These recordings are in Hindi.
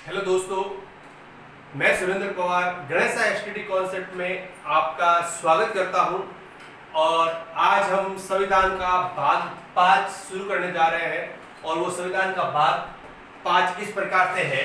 हेलो दोस्तों, मैं सुरेंद्र पवार गणेशा एसटीडी कॉन्सेप्ट में आपका स्वागत करता हूं। और आज हम संविधान का भाग 5 शुरू करने जा रहे हैं। और वो संविधान का भाग 5 इस प्रकार से है।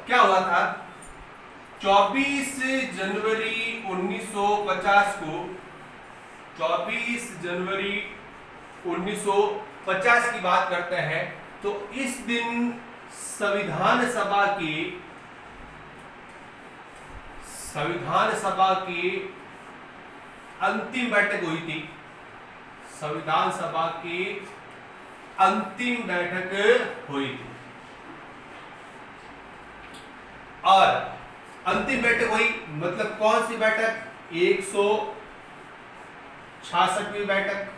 क्या हुआ था? 24 जनवरी 1950 को 24 जनवरी 1950 की बात करते हैं। तो इस दिन संविधान सभा की अंतिम बैठक हुई थी। संविधान सभा की अंतिम बैठक हुई थी। और अंतिम बैठक हुई मतलब कौन सी बैठक? 166वीं बैठक।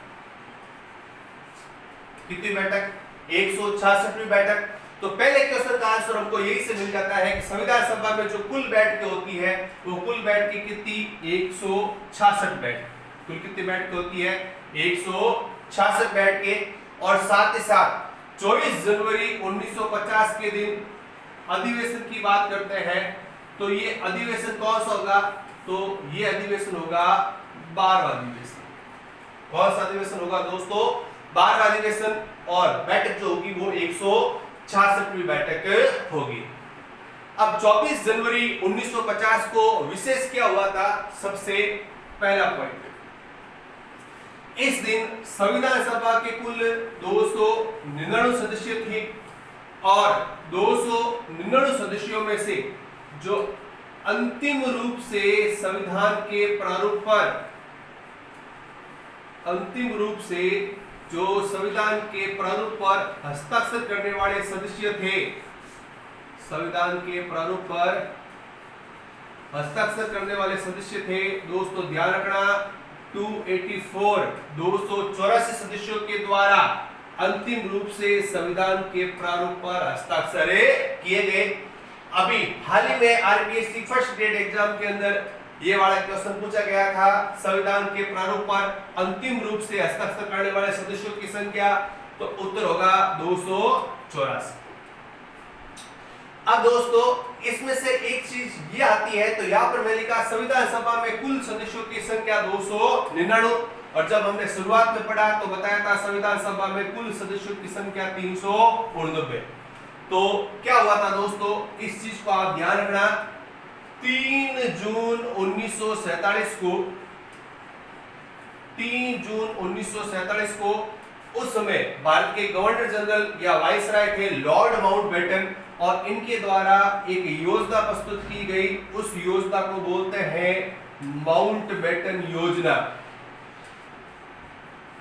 कितनी बैठक? 166वीं बैठक। तो पहले क्वेश्चन का आंसर हमको यही से मिल जाता है कि संविधान सभा में जो कुल बैठकें होती है वो कुल बैठकें कितनी? 166 बैठक। कुल कितनी बैठकें होती है? 166 बैठकें। और साथ ही साथ 24 जनवरी 1950 के दिन अधिवेशन की बात करते हैं। तो ये अधिवेशन कौन सा होगा? तो ये अधिवेशन होगा 12वां अधिवेशन। कौन सा अधिवेशन होगा दोस्तों? 12वां अधिवेशन। और बैठक जो होगी वो 166वीं बैठक होगी। अब 24 जनवरी 1950 को विशेष क्या हुआ था? सबसे पहला पॉइंट, इस दिन संविधान सभा के कुल 299 सदस्य थे। और 299 सदस्यों में से जो अंतिम रूप से संविधान के प्रारूप पर जो संविधान के प्रारूप पर हस्ताक्षर करने वाले सदस्य थे, संविधान के प्रारूप पर हस्ताक्षर करने वाले सदस्य थे दोस्तों, ध्यान रखना, 284 सदस्यों के द्वारा अंतिम रूप से संविधान के प्रारूप पर हस्ताक्षर किए गए। अभी हाल ही में आरपीएससी फर्स्ट ग्रेड एग्जाम के अंदर ये वाला क्वेश्चन पूछा गया था, संविधान के प्रारूप पर अंतिम रूप से हस्ताक्षर करने वाले सदस्यों की संख्या। तो उत्तर होगा 284। अब दोस्तों इसमें से एक चीज ये आती है, तो यहाँ पर मैंने लिखा संविधान सभा में कुल सदस्यों की संख्या 299। और जब हमने शुरुआत में पढ़ा तो बताया था संविधान सभा में कुल सदस्यों की संख्या 389। तो क्या हुआ था दोस्तों, इस चीज को आप ध्यान रखना। 3 जून 1947 को उस समय भारत के गवर्नर जनरल या वाइसराय थे लॉर्ड माउंटबेटन, और इनके द्वारा एक योजना प्रस्तुत की गई। उस योजना को बोलते हैं माउंटबेटन योजना।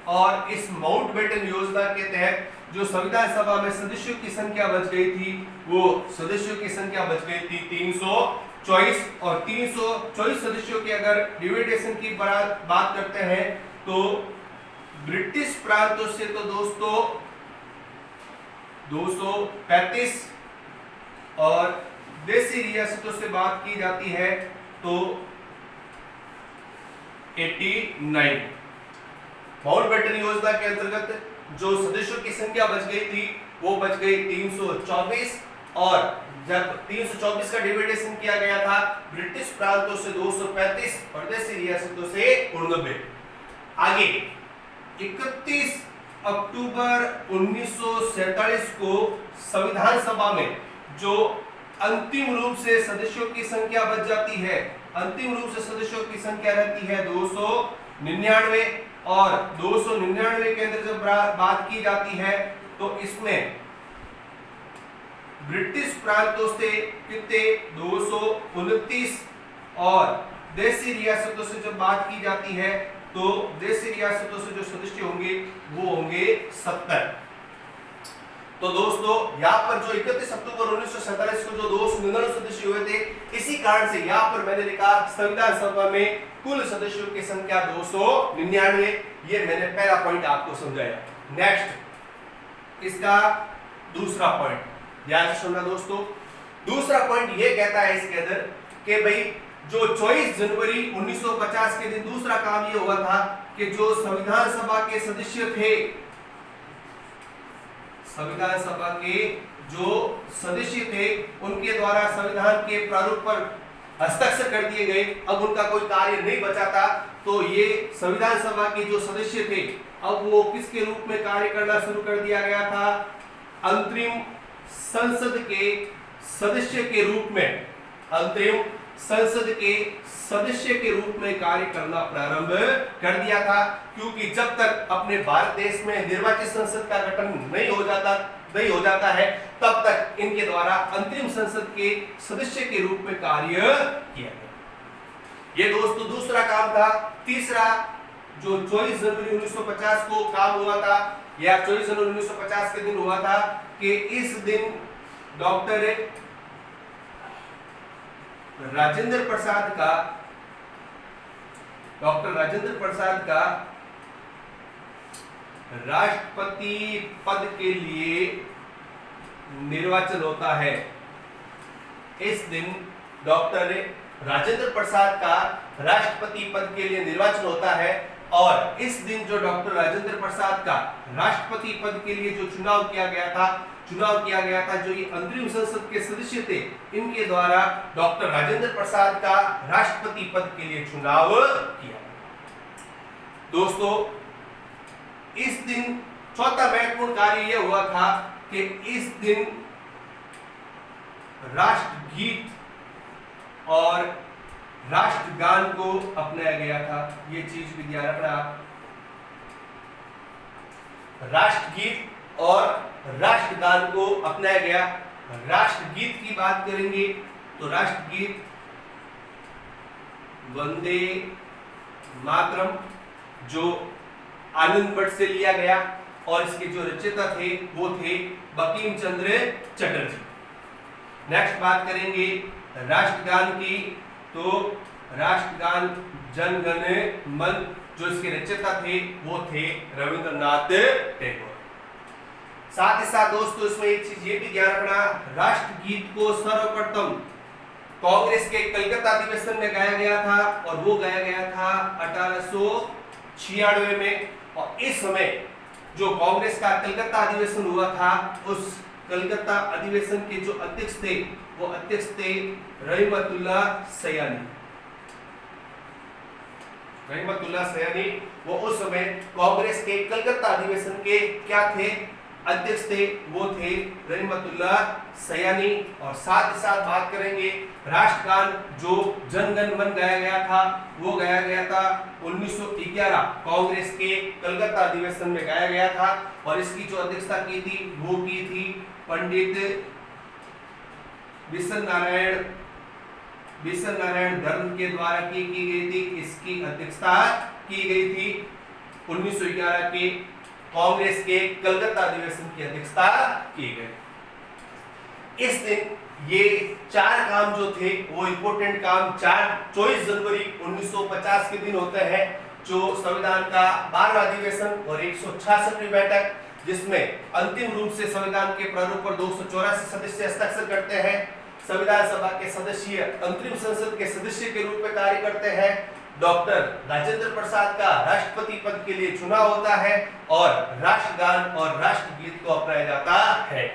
और इस माउंटबेटन योजना के तहत जो संविधान सभा में सदस्यों की संख्या बच गई थी, वो सदस्यों की संख्या बच गई थी 324। और 324 सदस्यों के अगर डिविडेशन की बात करते हैं तो ब्रिटिश प्रांतों से तो दोस्तों 235 और देसी रियासतों से बात की जाती है तो 89। माउंटबेटन योजना के अंतर्गत जो सदस्यों की संख्या बच गई थी वो बच गई 324। और जब 324 का डिविडेशन किया गया था ब्रिटिश प्रांतों से 235 और देसी रियासतों से 89। आगे 31 अक्टूबर 1947 को संविधान सभा में जो अंतिम रूप से सदस्यों की संख्या बच जाती है, अंतिम रूप से सदस्यों की संख्या रहती है 299। और 299 के अंदर जब बात की जाती है तो इसमें ब्रिटिश प्रांतों से कितने? 229। और देसी रियासतों से जब बात की जाती है तो देसी रियासतों से जो सदस्य होंगे वो होंगे 70। तो दोस्तों यहाँ पर जो 31 अक्टूबर 1947 को जो 299 सदस्य हुए थे, इसी कारण से यहाँ पर मैंने लिखा संविधान सभा में कुल सदस्यों की संख्या 299। ये मैंने पहला पॉइंट आपको समझाया। नेक्स्ट इसका दूसरा पॉइंट ध्यान से सुनना दोस्तों। दूसरा पॉइंट ये कहता है इसके अंदर कि भाई जो 24 जनवरी 1950 के दिन दूसरा काम ये हुआ था कि जो संविधान सभा के सदस्य थे, संविधान सभा के जो सदस्य थे उनके द्वारा संविधान के प्रारूप पर हस्ताक्षर कर दिए गए, अब उनका कोई कार्य नहीं बचा था, तो ये संविधान सभा के जो सदस्य थे अब वो किसके रूप में कार्य करना शुरू कर दिया गया था? अंतरिम संसद के सदस्य के रूप में, अंतरिम संसद के सदस्य के रूप में कार्य करना प्रारंभ कर दिया था, क्योंकि जब तक अपने भारत देश में निर्वाचित संसद का गठन नहीं हो जाता है तब तक इनके द्वारा अंतरिम संसद के सदस्य के रूप में कार्य किया गया। ये दोस्तों दूसरा काम था। तीसरा जो 24 जनवरी 1950 को काम हुआ था, या 24 जनवरी 1950 के दिन हुआ था कि इस दिन डॉक्टर राजेंद्र प्रसाद का राष्ट्रपति पद के लिए निर्वाचन होता है। इस दिन डॉक्टर राजेंद्र प्रसाद का राष्ट्रपति पद के लिए निर्वाचन होता है, और इस दिन जो डॉक्टर राजेंद्र प्रसाद का राष्ट्रपति पद के लिए जो चुनाव किया गया था, जो ये अंतरिम संसद के सदस्य थे, इनके द्वारा डॉक्टर राजेंद्र प्रसाद का राष्ट्रपति पद के लिए चुनाव किया गया। दोस्तों इस दिन चौथा महत्वपूर्ण कार्य यह हुआ था कि इस दिन राष्ट्रगीत और राष्ट्रगान को अपनाया गया था। ये चीज भी ध्यान रखना आप। राष्ट्रगीत और राष्ट्रगान को अपनाया गया। राष्ट्रगीत की बात करेंगे तो राष्ट्रगीत वंदे मातरम जो आनंद भट्ट से लिया गया, और इसके जो रचयिता थे वो थे बंकिम चंद्र चटर्जी। नेक्स्ट बात करेंगे राष्ट्रगान की, तो राष्ट्रगान जन गण मन जो इसके रचयिता थे वो थे रविंद्रनाथ टैगोर। साथ ही साथ दोस्तों इसमें एक चीज ये भी ध्यान रखना, राष्ट्रगीत को सर्वप्रथम कांग्रेस के कलकत्ता अधिवेशन में गाया गया था, और वो गाया गया था 1896 में। और इस समय जो कांग्रेस का कलकत्ता अधिवेशन हुआ था, उस कलकत्ता अधिवेशन के जो अध्यक्ष थे वो अध्यक्ष थे रहमतुल्लाह सयानी। वो उस समय कांग्रेस के कलकत्ता अधिवेशन के क्या थे? अध्यक्ष थे, वो थे रहमतुल्लाह सयानी। और साथ ही साथ बात करेंगे राष्ट्रगान जो जन गण मन गाया गया था, वो गाया गया था 1911 कांग्रेस के कलकत्ता अधिवेशन में गाया गया था, और इसकी जो अध्यक्षता की थी वो की थी पंडित बिशन नारायण धर्म के द्वारा की गई थी। इसकी अध्यक्षता की गई थी 1911 के कांग्रेस के कलकत्ता अधिवेशन की अध्यक्षता की गई। इस दिन ये चार काम जो थे वो इंपोर्टेंट काम 24 जनवरी 1950 के दिन होते हैं, जो संविधान का 12वां अधिवेशन और 166वीं बैठक, जिसमें अंतिम रूप से संविधान के प्रारूप पर 284 सदस्य हस्ताक्षर करते हैं। संविधान सभा के सदस्य अंतरिम संसद के सदस्य के रूप में कार्य करते हैं। डॉक्टर राजेंद्र प्रसाद का राष्ट्रपति पद के लिए चुनाव होता है, और राष्ट्रगान और राष्ट्रगीत को अपनाया जाता है।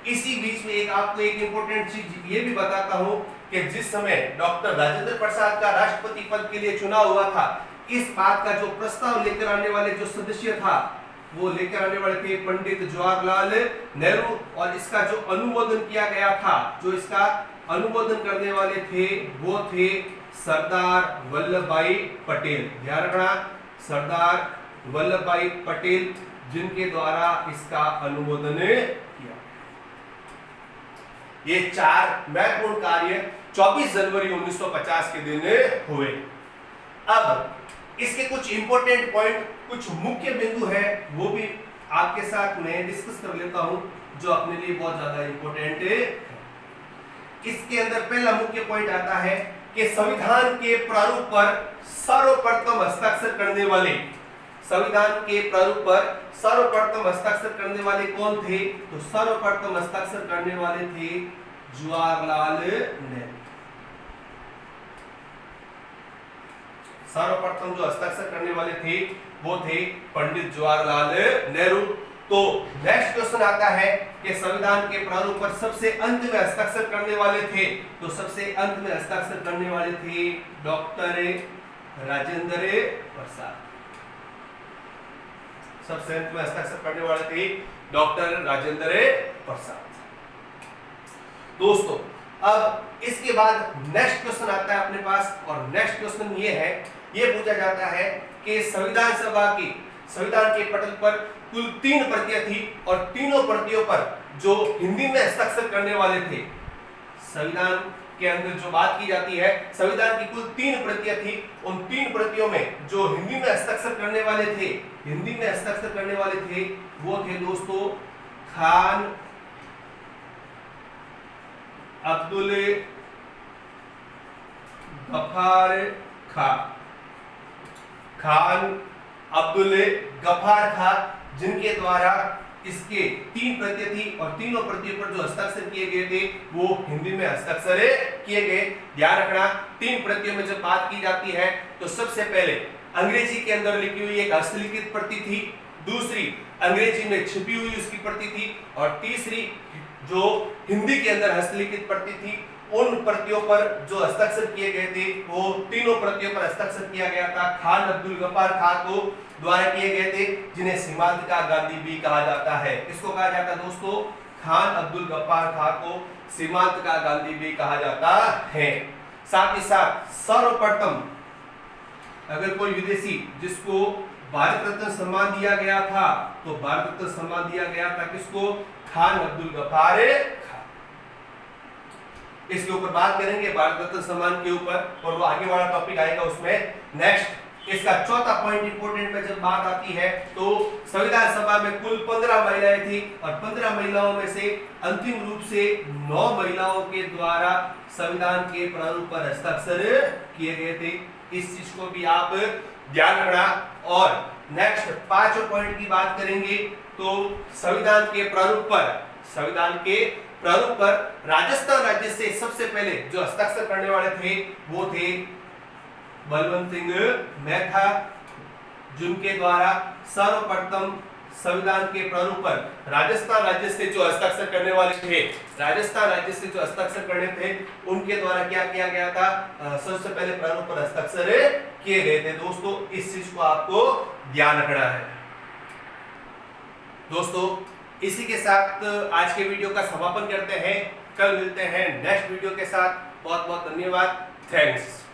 इसी बीच में आपको एक इंपॉर्टेंट चीज ये भी बताता हूं कि जिस समय डॉक्टर राजेंद्र प्रसाद का राष्ट्रपति पद के लिए चुनाव हुआ था, इस बात का जो प्रस्ताव लेकर आने वाले जो सदस्य था वो लेकर आने वाले थे पंडित जवाहरलाल नेहरू, और इसका जो अनुमोदन किया गया था, जो इसका अनुमोदन करने वाले थे वो थे सरदार वल्लभ भाई पटेल। ध्यान रखना, सरदार वल्लभ भाई पटेल, जिनके द्वारा इसका अनुमोदन किया। ये चार महत्वपूर्ण कार्य 24 जनवरी 1950 के दिन हुए। अब इसके कुछ इंपॉर्टेंट पॉइंट, कुछ मुख्य बिंदु है, वो भी आपके साथ मैं डिस्कस कर लेता हूं, जो अपने लिए बहुत ज्यादा इंपॉर्टेंट है। इसके अंदर पहला मुख्य पॉइंट आता है कि संविधान के प्रारूप पर सर्वप्रथम हस्ताक्षर करने वाले, संविधान के प्रारूप पर सर्वप्रथम हस्ताक्षर करने वाले कौन थे? तो सर्वप्रथम हस्ताक्षर करने वाले थे जवाहरलाल नेहरू। सर्वप्रथम जो हस्ताक्षर करने वाले थे वो थे पंडित जवाहरलाल नेहरू। तो नेक्स्ट क्वेश्चन आता है कि संविधान के प्रारूप पर सबसे अंत में हस्ताक्षर करने वाले थे, तो सबसे अंत में हस्ताक्षर करने वाले थे डॉक्टर राजेंद्र प्रसाद। सबसे अंत में हस्ताक्षर करने वाले थे डॉक्टर राजेंद्र प्रसाद। दोस्तों अब इसके बाद नेक्स्ट क्वेश्चन आता है अपने पास, और नेक्स्ट क्वेश्चन ये है, ये पूछा जाता है कि संविधान के पटल पर कुल 3 प्रतियां थी और तीनों प्रतियों पर जो हिंदी में हस्ताक्षर करने वाले थे, संविधान के अंदर जो बात की जाती है, संविधान की कुल 3 प्रतियां थी, उन 3 प्रतियों में जो हिंदी में हस्ताक्षर करने वाले थे, वो थे दोस्तों खान अब्दुल गफ्फार खां, जिनके द्वारा इसके 3 प्रतियां थी और तीनों प्रतियों पर जो हस्ताक्षर किए गए थे वो हिंदी में हस्ताक्षर किए गए। ध्यान रखना, 3 प्रतियों में जब बात की जाती है तो सबसे पहले अंग्रेजी के अंदर लिखी हुई एक हस्तलिखित प्रति थी, दूसरी अंग्रेजी में छिपी हुई उसकी प्रति थी, और तीसरी जो हिंदी के अंदर हस्तलिखित प्रति थी। उन प्रतियों पर जो हस्ताक्षर किए गए थे वो तीनों प्रतियों पर हस्ताक्षर किया गया था खान अब्दुल गफ्फार खां को द्वारा किए गए थे, जिन्हें सीमांतकार गांधी भी कहा जाता है। किसको कहा जाता है दोस्तों? खान अब्दुल गफ्फार खां को सीमांतकार गांधी भी कहा जाता है। साथ ही साथ सर्वप्रथम अगर कोई विदेशी जिसको भारत रत्न सम्मान दिया गया था, तो भारत रत्न सम्मान दिया गया था किसको? खान अब्दुल गफ्फार खां। इसके ऊपर बात करेंगे भारत रत्न सम्मान के ऊपर, और वो आगे वाला टॉपिक आएगा उसमें। नेक्स्ट इसका चौथा पॉइंट इंपोर्टेंट में जब बात आती है तो संविधान सभा में कुल 15 महिलाएं थी, और 15 महिलाओं में से अंतिम रूप से 9 महिलाओं के द्वारा संविधान के प्रारूप पर हस्ताक्षर किए गए थे। इस चीज को भी आप ध्यान रखना। और नेक्स्ट 5वें पॉइंट की बात करेंगे तो संविधान के प्रारूप पर राजस्थान राज्य से सबसे पहले जो हस्ताक्षर करने वाले थे वो थे बलवंत सिंह मेहता, जिनके द्वारा सर्वप्रथम संविधान के प्रारूप पर राजस्थान राज्य से जो हस्ताक्षर करने थे उनके द्वारा क्या किया गया था? सबसे पहले प्रारूप पर हस्ताक्षर किए गए थे। दोस्तों इस चीज को आपको ध्यान रखना है। दोस्तों इसी के साथ आज के वीडियो का समापन करते हैं। कल मिलते हैं नेक्स्ट वीडियो के साथ। बहुत बहुत धन्यवाद। थैंक्स।